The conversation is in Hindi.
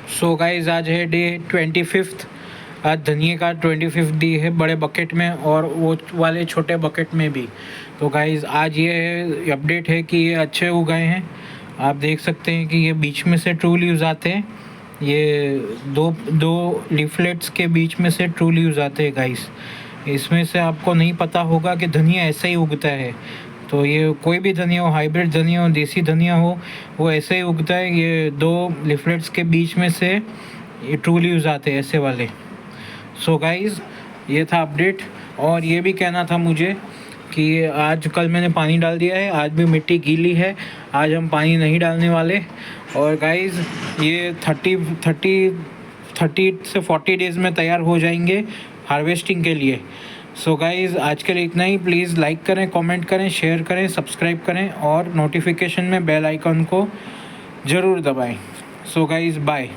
सो गाइस आज है डे 25। आज धनिए का 25 डे है, बड़े बकेट में और वो वाले छोटे बकेट में भी। तो गाइस आज ये अपडेट है कि ये अच्छे उगाए हैं। आप देख सकते हैं कि ये बीच में से ट्रू लीव्स आते हैं। ये दो दो लीफलेट्स के बीच में से ट्रू लीव्स आते हैं गाइस। इसमें से आपको नहीं पता होगा कि धनिया ऐसे ही उगता है। तो ये कोई भी धनिया हो, हाइब्रिड धनिया हो, देसी धनिया हो, वो ऐसे ही उगता है। ये दो लिफलेट्स के बीच में से ये ट्रू लीव्स आते हैं ऐसे वाले। सो गाइस ये था अपडेट। और ये भी कहना था मुझे कि आज कल मैंने पानी डाल दिया है, आज भी मिट्टी गीली है, आज हम पानी नहीं डालने वाले। और गाइस ये 30 से 40 डेज़ में तैयार हो जाएंगे हार्वेस्टिंग के लिए। सो गाइज़ आज के लिए इतना ही। प्लीज़ लाइक करें, कमेंट करें, शेयर करें, सब्सक्राइब करें और नोटिफिकेशन में बेल आइकन को ज़रूर दबाएं। So guys bye.